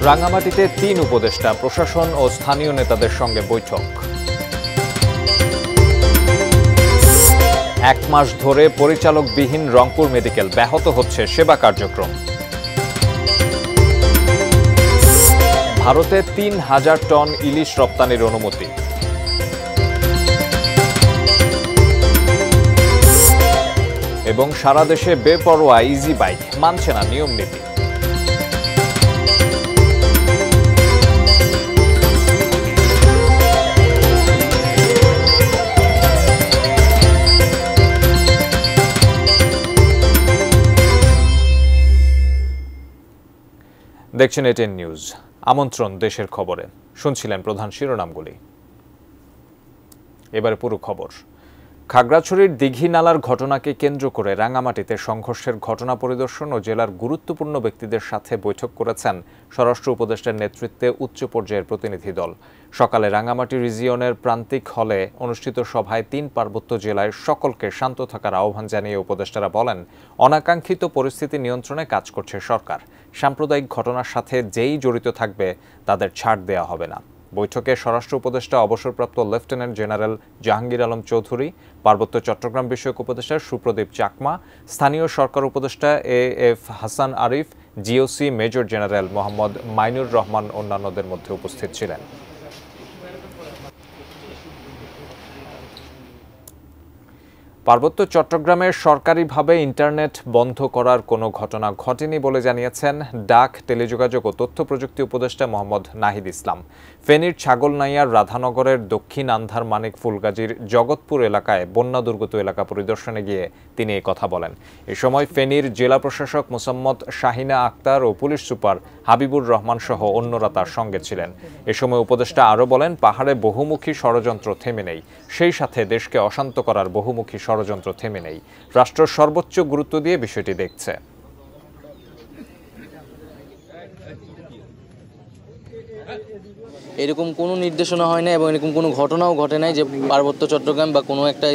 রাঙ্গামাটিতে ৩ উপদেষ্টা, প্রশাসন ও স্থানীয় নেতাদের সঙ্গে বৈঠক। ১ মাস ধরে পরিচালকবিহীন রংপুর মেডিকেল, ব্যাহত হচ্ছে সেবা কার্যক্রম। ভারতে ৩,০০০ টন ইলিশ রপ্তানির অনুমতি। এবং সারা দেশে বেপরোয়া ইজি বাইক, মানছে না নিয়ম নীতি। দেখছেন এটিএন নিউজ। আমন্ত্রণ দেশের খবরে। শুনছিলেন প্রধান শিরোনামগুলি। এবারে পুরো খবর। খাগড়াছড়ির দিঘি নালার ঘটনাকে কেন্দ্র করে রাঙ্গামাটিতে সংঘর্ষের ঘটনা পরিদর্শন ও জেলার গুরুত্বপূর্ণ ব্যক্তিদের সাথে বৈঠক করেছেন স্বরাষ্ট্র উপদেষ্টার নেতৃত্বে উচ্চ পর্যায়ের প্রতিনিধি দল। সকালে রাঙ্গামাটি রিজিয়নের প্রান্তিক হলে অনুষ্ঠিত সভায় ৩ পার্বত্য জেলায় সকলকে শান্ত থাকার আহ্বান জানিয়ে উপদেষ্টারা বলেন, অনাকাঙ্ক্ষিত পরিস্থিতি নিয়ন্ত্রণে কাজ করছে সরকার। সাম্প্রদায়িক ঘটনার সাথে যেই জড়িত থাকবে তাদের ছাড় দেওয়া হবে না। বৈঠকে স্বরাষ্ট্র উপদেষ্টা অবসরপ্রাপ্ত লেফটেন্যান্ট জেনারেল জাহাঙ্গীর আলম চৌধুরী, পার্বত্য চট্টগ্রাম বিষয়ক উপদেষ্টা সুপ্রদীপ চাকমা, স্থানীয় সরকার উপদেষ্টা AF Hasan Arif, GOC major general Mohammad Mainur Rahman অন্যান্যদের মধ্যে উপস্থিত ছিলেন। পার্বত্য চট্টগ্রামে সরকারিভাবে ইন্টারনেট বন্ধ করার কোনো ঘটনা ঘটেনি বলে জানিয়েছেন ডাক, টেলিযোগাযোগ ও তথ্য প্রযুক্তি উপদেষ্টা মোহাম্মদ নাহিদ ইসলাম। ফেনীর ছাগলনাইয়ার রাধানগরের দক্ষিণ আন্ধার মানিক ফুলগাজীর জগৎপুর এলাকায় বন্যা দুর্গত এলাকা পরিদর্শনে গিয়ে তিনি এই কথা বলেন। এ সময় ফেনীর জেলা প্রশাসক মোসাম্মদ শাহিনা আক্তার ও পুলিশ সুপার হাবিবুর রহমান সহ অন্যরা তার সঙ্গে ছিলেন। এ সময় উপদেষ্টা আরও বলেন, পাহাড়ে বহুমুখী ষড়যন্ত্র থেমে নেই, সেই সাথে দেশকে অশান্ত করার বহুমুখী ষড়যন্ত্র থেমে নেই। রাষ্ট্র সর্বোচ্চ গুরুত্ব দিয়ে বিষয়টি দেখছে। এরকম কোনো নির্দেশনা হয় না এবং এরকম কোনো ঘটনাও ঘটে নাই যে পার্বত্য চট্টগ্রাম বা কোনো একটা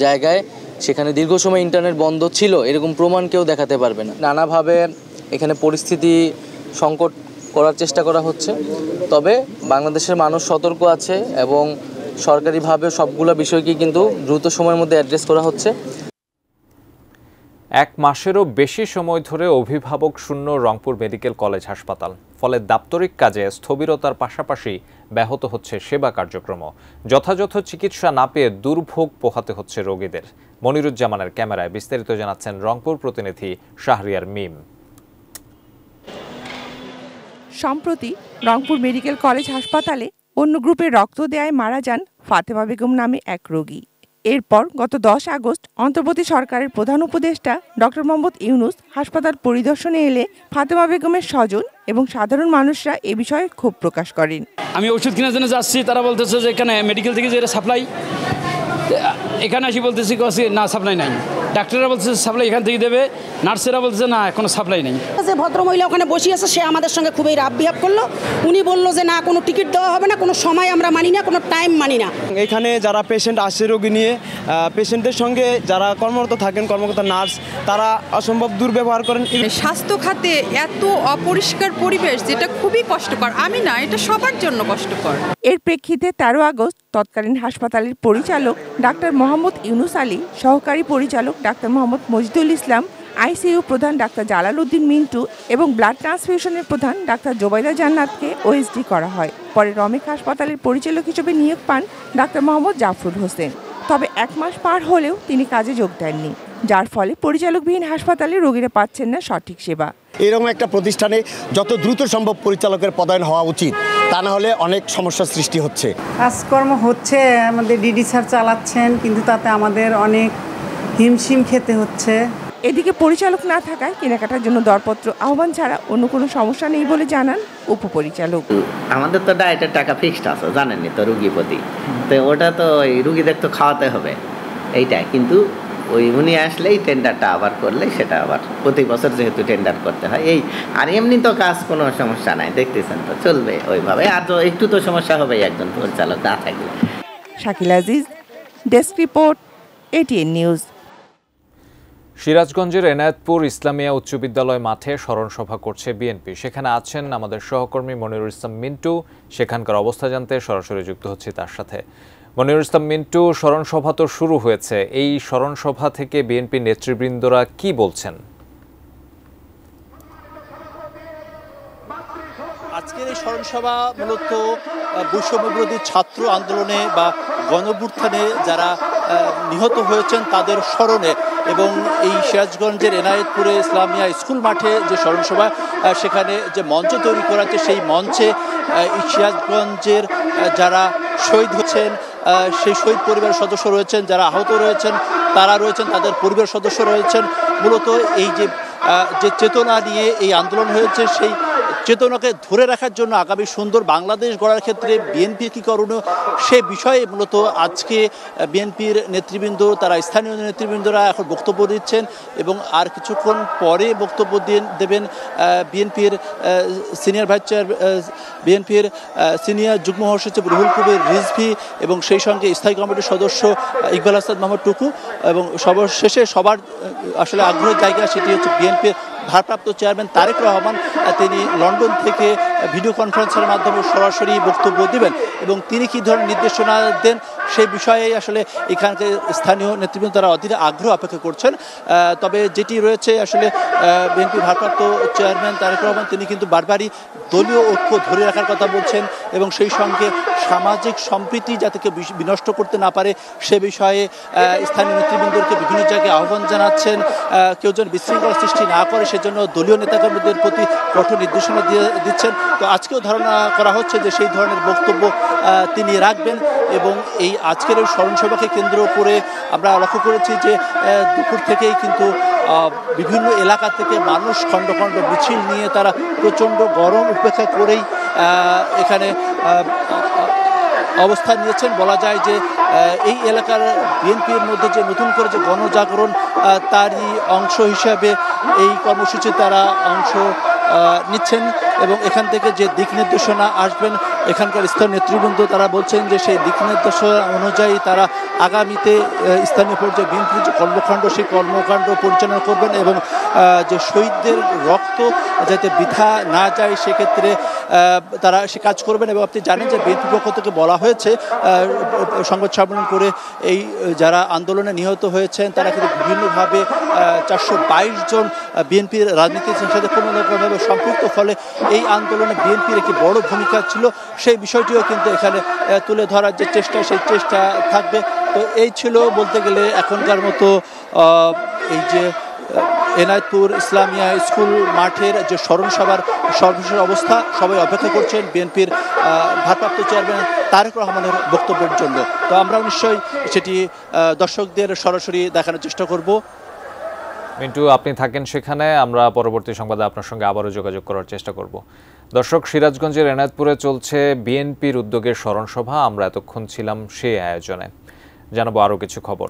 জায়গায় সেখানে দীর্ঘ সময় ইন্টারনেট বন্ধ ছিল, এরকম প্রমাণ কেউ দেখাতে পারবে না। নানাভাবে এখানে পরিস্থিতি সংকট করার চেষ্টা করা হচ্ছে, তবে বাংলাদেশের মানুষ সতর্ক আছে এবং সরকারিভাবে সবগুলো বিষয়কে কিন্তু দ্রুত সময়ের মধ্যে অ্যাড্রেস করা হচ্ছে। 1 মাসেরও বেশি সময় ধরে অভিভাবক শূন্য রংপুর মেডিকেল কলেজ হাসপাতাল। ফলে দাপ্তরিক কাজে স্থবিরতার পাশাপাশি ব্যাহত হচ্ছে সেবা কার্যক্রম। যথাযথ চিকিৎসা না পেয়ে দুর্ভোগ পোহাতে হচ্ছে রোগীদের। মনিরুজ্জামানের ক্যামেরায় বিস্তারিত জানাচ্ছেন রংপুর প্রতিনিধি শাহরিয়ার মিম। সম্প্রতি রংপুর মেডিকেল কলেজ হাসপাতালে অন্য গ্রুপের রক্ত দেয়ায় মারা যান ফাতেমা বেগম নামে এক রোগী। এরপর গত 10 আগস্ট অন্তর্বর্তী সরকারের প্রধান উপদেষ্টা ডক্টর মোহাম্মদ ইউনুস হাসপাতাল পরিদর্শনে এলে ফাতেমা বেগমের স্বজন এবং সাধারণ মানুষরা এ বিষয়ে ক্ষোভ প্রকাশ করেন। আমি ওষুধ কেনার জন্য যাচ্ছি, তারা বলতেছে যে এখানে মেডিকেল থেকে যে সাপ্লাই, এখানে আসি বলতেছি না সাপ্লাই নাই। ডাক্তাররা বলছে সাপ্লাই এখান থেকে দেবে, নার্সেরা বলছে না কোনো সাপ্লাই নেই। যে ভদ্রমহিলা ওখানে বসে আছে সে আমাদের সঙ্গে খুবই রাব বিহেভ করলো। উনি বললো যে না কোনো টিকিট দেওয়া হবে না, কোনো সময় আমরা মানি না, কোনো টাইম মানি না। এখানে যারা পেশেন্ট আসে রোগী নিয়ে, পেশেন্টের সঙ্গে যারা কর্মরত থাকেন কর্মকর্তা নার্স, তারা অসম্ভব দুর্ব্যবহার করেন। স্বাস্থ্য খাতে এত অপরিষ্কার পরিবেশ, যেটা খুবই কষ্টকর। আমি না, এটা সবার জন্য কষ্টকর। এর প্রেক্ষিতে 13 আগস্ট তৎকালীন হাসপাতালের পরিচালক ডাক্তার মোহাম্মদ ইউনুস আলী, সহকারী পরিচালক ডাক্তার মোহাম্মদ মজিদুল ইসলাম, আইসিইউ প্রধান ডাক্তার জালাল উদ্দিন মিন্টু এবং ব্লাড ট্রান্সফিউশনের প্রধান ডাক্তার জোবাইদা জান্নাতকে ওএসডি করা হয়। পরে রমেক হাসপাতালের পরিচালক হিসেবে নিয়োগ পান ডাক্তার মোহাম্মদ জাফরুল হোসেন। তবে 1 মাস পার হলেও তিনি কাজে যোগ দেননি, যার ফলে পরিচালকবিহীন হাসপাতালে রোগীরা পাচ্ছেন না সঠিক সেবা। এরকম একটা প্রতিষ্ঠানে যত দ্রুত সম্ভব পরিচালকের পদায়ন হওয়া উচিত, তা না হলে অনেক সমস্যার সৃষ্টি হচ্ছে। কাজকর্ম হচ্ছে, আমাদের ডিডি স্যার চালাচ্ছেন, কিন্তু তাতে আমাদের অনেক হিমশিম খেতে হচ্ছে। এদিকে পরিচালক না থাকায় কেনাকাটার জন্য দরপত্র আহ্বান ছাড়া অন্য কোনো সমস্যা নেই বলে জানান উপপরিচালক। আমাদের তো ডায়েটের টাকা ফিক্সড আছে, জানেননি তো, রুগী প্রতি। তো ওটা তো রুগীদের তো খাওয়াতে হবে, এইটাই। কিন্তু উনি আসলেই টেন্ডারটা আবার করলে সেটা আবার প্রতি বছর যেহেতু টেন্ডার করতে হয় এই। আর এমনি তো কাজ কোনো সমস্যা নাই, দেখতেছেন তো, চলবে ওইভাবে। আর তো একটু তো সমস্যা হবেই একজন পরিচালক না থাকলে। Shakil Aziz, desk report, ATN news. সিরাজগঞ্জের এনায়েতপুর ইসলামিয়া উচ্চ বিদ্যালয় মাঠে স্মরণসভা করছে বিএনপি। সেখানে আছেন আমাদের সহকর্মী মনিরুল ইসলাম মিন্টু। সেখানকার অবস্থা জানতে সরাসরি যুক্ত হচ্ছি তার সাথে। মনিরুল ইসলাম মিন্টু, স্মরণসভা তো শুরু হয়েছে, এই স্মরণসভা থেকে বিএনপি নেতৃবৃন্দরা কি বলছেন? আজকের এই স্মরণসভা মূলত বৈষম্য বিরোধী ছাত্র আন্দোলনে বা গণঅভ্যুত্থানে যারা নিহত হয়েছেন তাদের স্মরণে এবং এই সিরাজগঞ্জের এনায়েতপুরে ইসলামিয়া স্কুল মাঠে যে স্মরণসভা, সেখানে যে মঞ্চ তৈরি করা হচ্ছে সেই মঞ্চে সিরাজগঞ্জের যারা শহীদ হচ্ছেন সেই শহীদ পরিবারের সদস্য রয়েছেন, যারা আহত রয়েছেন তারা রয়েছেন, তাদের পরিবার সদস্য রয়েছেন। মূলত এই যে চেতনা নিয়ে এই আন্দোলন হয়েছে, সেই চেতনাকে ধরে রাখার জন্য আগামী সুন্দর বাংলাদেশ গড়ার ক্ষেত্রে বিএনপির কী করণীয় সে বিষয়ে মূলত আজকে বিএনপির নেতৃবৃন্দ, তারা স্থানীয় নেতৃবৃন্দরা এখন বক্তব্য দিচ্ছেন এবং আর কিছুক্ষণ পরে বক্তব্য দেবেন বিএনপির সিনিয়র ভাইস চেয়ার, বিএনপির সিনিয়র যুগ্ম মহাসচিব রুহুল কবির রিজভী এবং সেই সঙ্গে স্থায়ী কমিটির সদস্য ইকবাল আহসাদ মোহাম্মদ টুকু। এবং সর্বশেষে সবার আসলে আগ্রহের জায়গা সেটি হচ্ছে বিএনপির ভারপ্রাপ্ত চেয়ারম্যান তারেক রহমান। তিনি লন্ডন থেকে ভিডিও কনফারেন্সের মাধ্যমে সরাসরি বক্তব্য দিবেন এবং তিনি কী ধরনের নির্দেশনা দেন সেই বিষয়ে আসলে এখানকার স্থানীয় নেতৃবৃন্দ তারা অধীরে আগ্রহ অপেক্ষা করছেন। তবে যেটি রয়েছে আসলে বিএনপি ভারপ্রাপ্ত চেয়ারম্যান তারেক রহমান তিনি কিন্তু বারবারই দলীয় ঐক্য ধরে রাখার কথা বলছেন এবং সেই সঙ্গে সামাজিক সম্প্রীতি যাতে কেউ বিনষ্ট করতে না পারে সে বিষয়ে স্থানীয় নেতৃবৃন্দকে বিভিন্ন জায়গায় আহ্বান জানাচ্ছেন। কেউ যেন বিশৃঙ্খলা সৃষ্টি না করে সেজন্য দলীয় নেতাকর্মীদের প্রতি কঠোর নির্দেশনা দিচ্ছেন। তো আজকেও ধারণা করা হচ্ছে যে সেই ধরনের বক্তব্য তিনি রাখবেন এবং এই আজকের এই স্মরণসভাকে কেন্দ্র করে আমরা লক্ষ্য করেছি যে দুপুর থেকেই কিন্তু বিভিন্ন এলাকা থেকে মানুষ খণ্ড খণ্ড মিছিল নিয়ে তারা প্রচণ্ড গরম উপেক্ষা করেই এখানে অবস্থান নিয়েছেন। বলা যায় যে এই এলাকার বিএনপির মধ্যে যে নতুন করে যে গণজাগরণ তারই অংশ হিসাবে এই কর্মসূচি তারা অংশ নিচ্ছেন এবং এখান থেকে যে দিক নির্দেশনা আসবেন এখানকার স্থানীয় নেতৃবৃন্দ তারা বলছেন যে সেই দিক নির্দেশনা অনুযায়ী তারা আগামীতে স্থানীয় পর্যায়ে বিএনপির যে কর্মকাণ্ড সেই কর্মকাণ্ড পরিচালনা করবেন এবং যে শহীদদের রক্ত যাতে বৃথা না যায় সেক্ষেত্রে তারা সে কাজ করবেন। এবং আপনি জানেন যে বিএনপির পক্ষ থেকে বলা হয়েছে সংবাদ সম্মেলন করে এই যারা আন্দোলনে নিহত হয়েছেন তারা কিন্তু বিভিন্নভাবে 422 জন বিএনপির রাজনীতির সাথে কোনো রকমভাবে সম্পৃক্ত, ফলে এই আন্দোলনে বিএনপির একটি বড় ভূমিকা ছিল। সেই বিষয়টিও কিন্তু এখানে তুলে ধরার যে চেষ্টা সেই চেষ্টা থাকবে। তো এই ছিল বলতে গেলে এখনকার মতো এই যে এনায়েতপুর ইসলামিয়া স্কুল মাঠের যে স্মরণসভার সর্বশেষ অবস্থা। সবাই অপেক্ষা করছেন বিএনপির ভারপ্রাপ্ত চেয়ারম্যান তারেক রহমানের বক্তব্যের জন্য। তো আমরাও নিশ্চয়ই সেটি দর্শকদের সরাসরি দেখানোর চেষ্টা করব। মিন্টু, আপনি থাকেন সেখানে, আমরা পরবর্তী সংবাদে আপনার সঙ্গে আবারও যোগাযোগ করার চেষ্টা করব। দর্শক, সিরাজগঞ্জের এনায়েতপুরে চলছে বিএনপির উদ্যোগের স্মরণসভা। আমরা এতক্ষণ ছিলাম সেই আয়োজনে। জানাবো আরও কিছু খবর।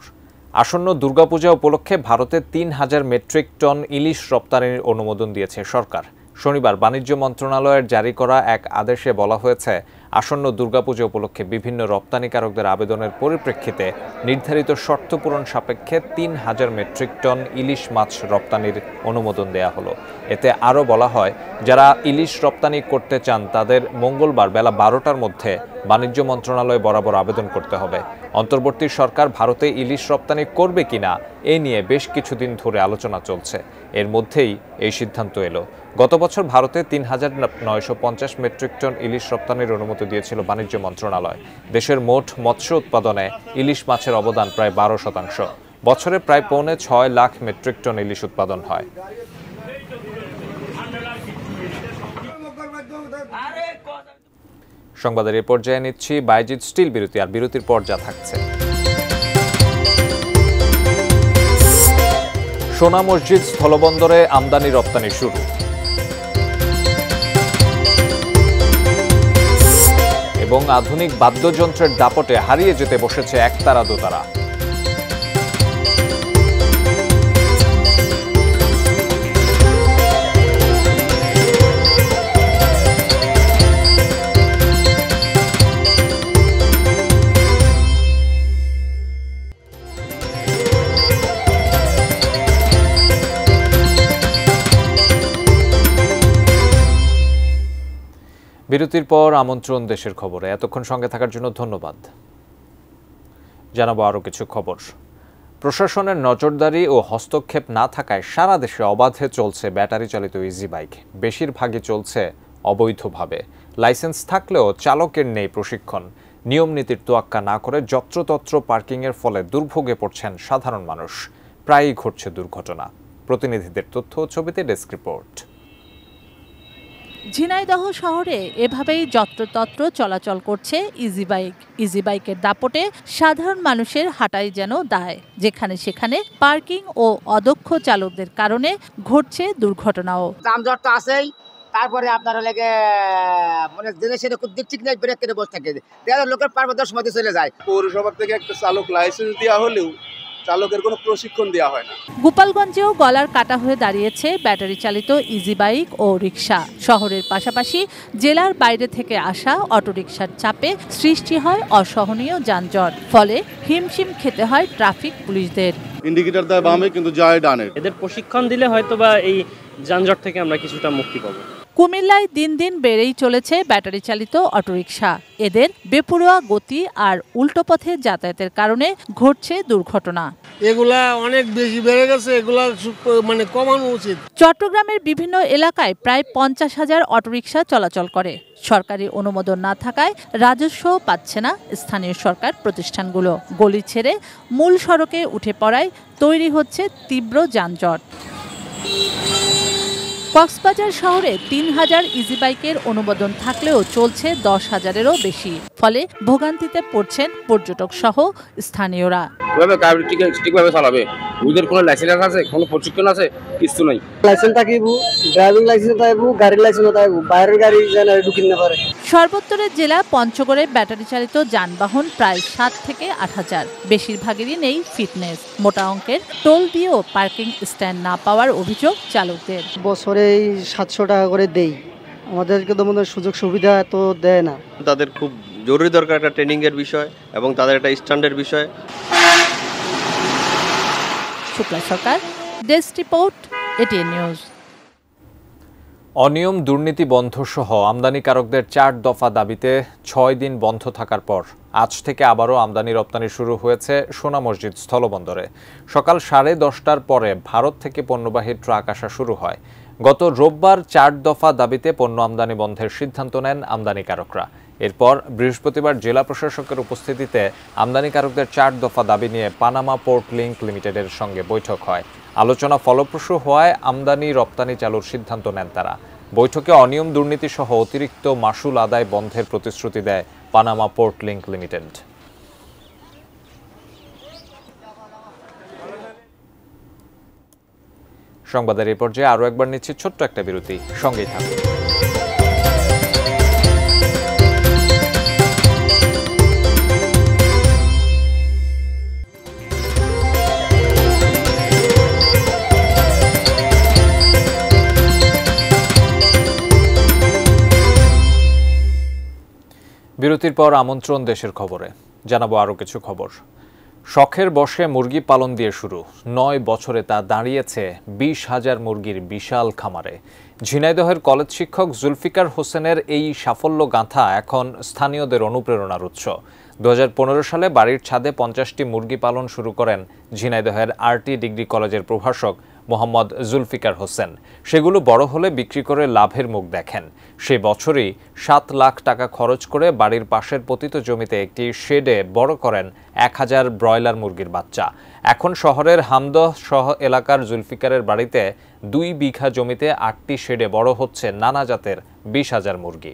আসন্ন দুর্গাপূজা উপলক্ষে ভারতে ৩,০০০ মেট্রিক টন ইলিশ রপ্তানির অনুমোদন দিয়েছে সরকার। শনিবার বাণিজ্য মন্ত্রণালয়ের জারি করা এক আদেশে বলা হয়েছে, আসন্ন দুর্গাপূজা উপলক্ষে বিভিন্ন রপ্তানিকারকদের আবেদনের পরিপ্রেক্ষিতে নির্ধারিত শর্ত পূরণ সাপেক্ষে ৩,০০০ মেট্রিক টন ইলিশ মাছ রপ্তানির অনুমোদন দেয়া হলো। এতে আরও বলা হয়, যারা ইলিশ রপ্তানি করতে চান তাদের মঙ্গলবার বেলা 12টার মধ্যে বাণিজ্য মন্ত্রণালয় বরাবর আবেদন করতে হবে। অন্তর্বর্তী সরকার ভারতে ইলিশ রপ্তানি করবে কিনা এ নিয়ে বেশ কিছুদিন ধরে আলোচনা চলছে। এর মধ্যেই এই সিদ্ধান্ত এলো। গত বছর ভারতে ৩,৯৫০ মেট্রিক টন ইলিশ রপ্তানির অনুমতি দিয়েছিল বাণিজ্য মন্ত্রণালয়। দেশের মোট মৎস্য উৎপাদনে ইলিশ মাছের অবদান প্রায় 12%। বছরে প্রায় ৬.৫ লাখ মেট্রিক টন ইলিশ উৎপাদন হয়। সংবাদের এই পর্যায়ে নিচ্ছি বাইজিৎ স্টিল বিরতি, আর বিরতির পর যা থাকছে। সোনা মসজিদ স্থলবন্দরে আমদানি রপ্তানি শুরু। এবং আধুনিক বাদ্যযন্ত্রের দাপটে হারিয়ে যেতে বসেছে একতারা দোতারা। বিরতির পর আমন্ত্রণ দেশের খবরে। এতক্ষণ সঙ্গে থাকার জন্য ধন্যবাদ। জানাবো আরও কিছু খবর। প্রশাসনের নজরদারি ও হস্তক্ষেপ না থাকায় সারা দেশে অবাধে চলছে ব্যাটারি চালিত ইজি বাইক। বেশিরভাগই চলছে অবৈধভাবে। লাইসেন্স থাকলেও চালকের নেই প্রশিক্ষণ। নিয়ম নীতির তোয়াক্কা না করে যত্রতত্র পার্কিংয়ের ফলে দুর্ভোগে পড়ছেন সাধারণ মানুষ। প্রায়ই ঘটছে দুর্ঘটনা। প্রতিনিধিদের তথ্য ছবিতে ডেস্ক রিপোর্ট। ঝিনাইদহ শহরে এভাবেই যত্রতত্র চলাচল করছে ইজি বাইক। ইজি বাইকের দাপটে সাধারণ মানুষের হাঁটাই যেন দায়। যেখানে সেখানে পার্কিং ও অদক্ষ চালকদের কারণে ঘটছে দুর্ঘটনাও। যানজট তো আছেই, তারপরে আপনার লেগে মানে দিনে সেটা খুব দিক ঠিক নেই, ব্রেক করে বসে থাকে, লোকের পার্বত্য সময় চলে যায়। পৌরসভা থেকে একটা চালক লাইসেন্স দেওয়া হলেও চালকের কোনো প্রশিক্ষণ দেওয়া হয় না। গোপালগঞ্জেও গলার কাটা হয়ে দাঁড়িয়েছে ব্যাটারি চালিত ইজি বাইক ও রিকশা। শহরের পাশাপাশি জেলার বাইরে থেকে আসা অটোরিকশার চাপে সৃষ্টি হয় অসহনীয় যানজট। ফলে হিমশিম খেতে হয় ট্রাফিক পুলিশদের। ইন্ডিকেটর দেয় বামে কিন্তু যায় ডানে। এদের প্রশিক্ষণ দিলে হয়তোবা এই যানজট থেকে আমরা কিছুটা মুক্তি পাবো। কুমিল্লায় দিন দিন বেড়েই চলেছে ব্যাটারি চালিত অটোরিকশা। এদের বেপরোয়া গতি আর উল্টো পথে যাতায়াতের কারণে ঘটছে দুর্ঘটনা। এগুলা অনেক বেশি বেড়ে গেছে, এগুলা মানে কমানো উচিত। চট্টগ্রামের বিভিন্ন এলাকায় প্রায় 50,000 অটোরিকশা চলাচল করে। সরকারি অনুমোদন না থাকায় রাজস্ব পাচ্ছে না স্থানীয় সরকার প্রতিষ্ঠানগুলো। গলি ছেড়ে মূল সড়কে উঠে পড়ায় তৈরি হচ্ছে তীব্র যানজট। কক্সবাজার শহরে 3,000 ইজি বাইকের অনুমোদন থাকলেও চলছে 10,000-এরও বেশি। ফলে ভোগান্তিতে পড়ছেন পর্যটক সহ স্থানীয়রা। ঠিকভাবে চালাবে, ওদের কোনো লাইসেন্স আছে, কোনো প্রশিক্ষণ আছে, কিছু নাই। লাইসেন্স থাকিব, ড্রাইভিং লাইসেন্স থাকিব, গাড়ির লাইসেন্স থাকিব, বাইরের গাড়ি যেন ঢুকিয়ে না পারে। সর্বত্তরের জেলা পঞ্চগড়ে ব্যাটারি চালিত যানবাহন প্রায় 7 থেকে 8,000। বেশিরভাগেরই নেই ফিটনেস। মোটা অঙ্কের টোল দিয়েও পার্কিং স্ট্যান্ড না পাওয়ার অভিযোগ চালকদের। বছরে 700 টাকা করে দেই, আমাদেরকে তো মনে সুযোগ সুবিধা তো দেয় না। তাদের খুব জরুরি দরকার একটা ট্রেনিং এর বিষয় এবং তাদের একটা স্ট্যান্ডার্ড বিষয়। শুক্লা সরকার, ডেস্ক রিপোর্ট, এটিএন নিউজ। অনিয়ম দুর্নীতি বন্ধ সহ আমদানিকারকদের 4 দফা দাবিতে 6 দিন বন্ধ থাকার পর আজ থেকে আবারও আমদানি রপ্তানি শুরু হয়েছে সোনা মসজিদ স্থলবন্দরে। সকাল 10:30টার পরে ভারত থেকে পণ্যবাহী ট্রাক আসা শুরু হয়। গত রোববার 4 দফা দাবিতে পণ্য আমদানি বন্ধের সিদ্ধান্ত নেন আমদানিকারকরা। এরপর বৃহস্পতিবার জেলা প্রশাসকের উপস্থিতিতে আমদানিকারকদের 4 দফা দাবি নিয়ে পানামা পোর্ট লিংক লিমিটেডের সঙ্গে বৈঠক হয়। আলোচনা ফলপ্রসূ হওয়ায় আমদানি রপ্তানি চালুর সিদ্ধান্ত নেন তারা। বৈঠকে অনিয়ম দুর্নীতি সহ অতিরিক্ত মাশুল আদায় বন্ধের প্রতিশ্রুতি দেয় পানামা পোর্ট লিংক লিমিটেড। সংবাদের এই পর্যায়ে আরও একবার নিচ্ছি ছোট্ট একটা বিরতি, সঙ্গেই থাকুন। বিরতির পর আমন্ত্রণ দেশের খবরে। জানাবো আরও কিছু খবর। শখের বশে মুরগি পালন দিয়ে শুরু, 9 বছরে তা দাঁড়িয়েছে 20,000 মুরগির বিশাল খামারে। ঝিনাইদহের কলেজ শিক্ষক জুলফিকার হোসেনের এই সাফল্য গাঁথা এখন স্থানীয়দের অনুপ্রেরণার উৎস। 2015 সালে বাড়ির ছাদে 50টি মুরগি পালন শুরু করেন ঝিনাইদহের আরটি ডিগ্রি কলেজের প্রভাষক মোহাম্মদ জুলফিকার হোসেন। সেগুলো বড় হলে বিক্রি করে লাভের মুখ দেখেন। সে বছরই 7 লাখ টাকা খরচ করে বাড়ির পাশের পতিত জমিতে একটি শেডে বড় করেন 1000 ব্রয়লার মুরগির বাচ্চা। এখন শহরের হামদহ সহ এলাকার জুলফিকারের বাড়িতে 2 বিঘা জমিতে 8টি শেডে বড় হচ্ছে নানা জাতের 20,000 মুরগি।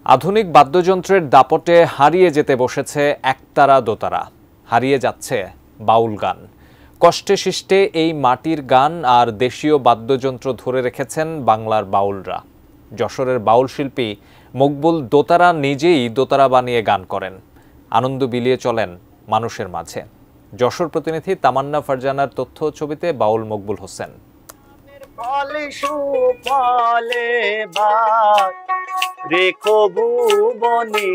আধুনিক বাদ্যযন্ত্রের দাপটে হারিয়ে যেতে বসেছে একতারা দোতারা, হারিয়ে যাচ্ছে বাউল গান। কষ্টে শিষ্টে এই মাটির গান আর দেশীয় বাদ্যযন্ত্র ধরে রেখেছেন বাংলার বাউলরা। যশোরের বাউল শিল্পী মকবুল দোতারা নিজেই দোতারা বানিয়ে গান করেন, আনন্দ বিলিয়ে চলেন মানুষের মাঝে। যশোর প্রতিনিধি তামান্না ফারজানার তথ্য ছবিতে বাউল মকবুল হোসেন। রেখো ভুবনে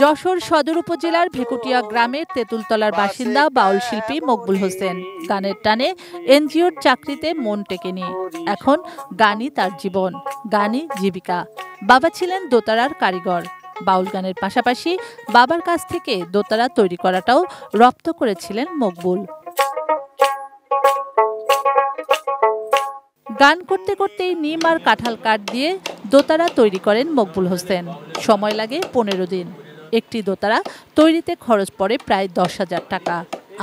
যশোর সদর উপজেলার ভেকুটিয়া গ্রামের তেঁতুলতলার বাসিন্দা বাউল শিল্পী মকবুল হোসেন গানের টানে এনজিওর চাকরিতে মন টেকেনি। এখন গানই তার জীবন, গানই জীবিকা। বাবা ছিলেন দোতারার কারিগর। বাউল গানের পাশাপাশি বাবার কাছ থেকে দোতারা তৈরি করাটাও রপ্ত করেছিলেন মকবুল। গান করতে করতেই নিম আর কাঁঠাল কাঠ দিয়ে দোতারা তৈরি করেন মকবুল হোসেন। সময় লাগে 15 দিন। একটি দোতারা তৈরিতে খরচ পড়ে প্রায় 10,000 টাকা,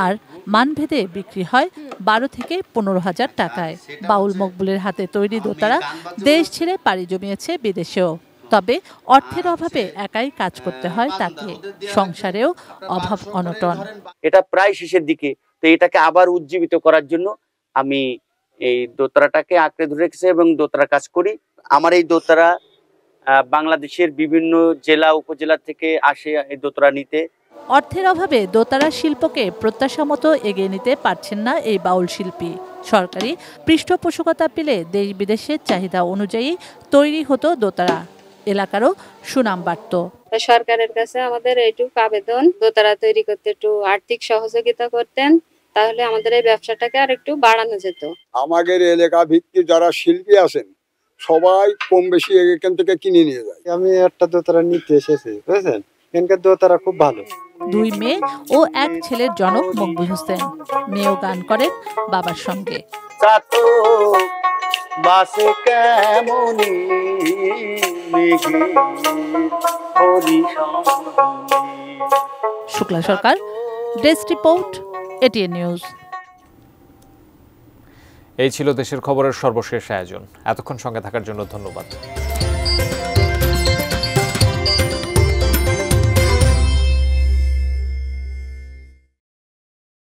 আর মানভেদে বিক্রি হয় 12 থেকে 15,000 টাকায়। বাউল মকবুলের হাতে তৈরি দোতারা দেশ ছেড়ে পাড়ি জমিয়েছে বিদেশেও। তবে অর্থের অভাবে একাই কাজ করতে হয় তাকে, সংসারেও অভাব অনটন। এটা প্রায় শেষের দিকে, তো এটাকে আবার উজ্জীবিত করার জন্য আমি এই দোতারাটাকে আঁকড়ে ধরে রেখেছি এবং দোতারা কাজ করি। আমার এই দোতারা বাংলাদেশের বিভিন্ন জেলা উপজেলা থেকে আসে এই দোতারা নিতে। অর্থের অভাবে দোতারা শিল্পকে প্রত্যাশা মতো এগিয়ে নিতে পারছেন না এই বাউল শিল্পী। সরকারি পৃষ্ঠপোষকতা পেলে দেশ বিদেশের চাহিদা অনুযায়ী তৈরি হতো দোতারা, এলাকারও সুনাম বাড়ত। সরকারের কাছে আমাদের এইটুকু আবেদন, দোতারা তৈরি করতে একটু আর্থিক সহযোগিতা করতেন, তাহলে আমাদের এই ব্যবসাটাকে আর একটু বাড়ানো যেত। আমাদের এলাকা ভিত্তিক যারা শিল্পী আছেন সবাই কম বেশি এখান থেকে কিনে নিয়ে যায়। আমি একটা দোতারা নিতে এসেছি, বুঝলেন, এখানকার দোতারা খুব ভালো। 2 মেয়ে ও 1 ছেলের জনক মকবুল হোসেন। মেয়েও গান করেন বাবার সঙ্গে। শুক্লা সরকার, ডেস্ক রিপোর্ট, এটিএন নিউজ। এই ছিল দেশের খবরের সর্বশেষ আয়োজন। এতক্ষণ সঙ্গে থাকার জন্য ধন্যবাদ।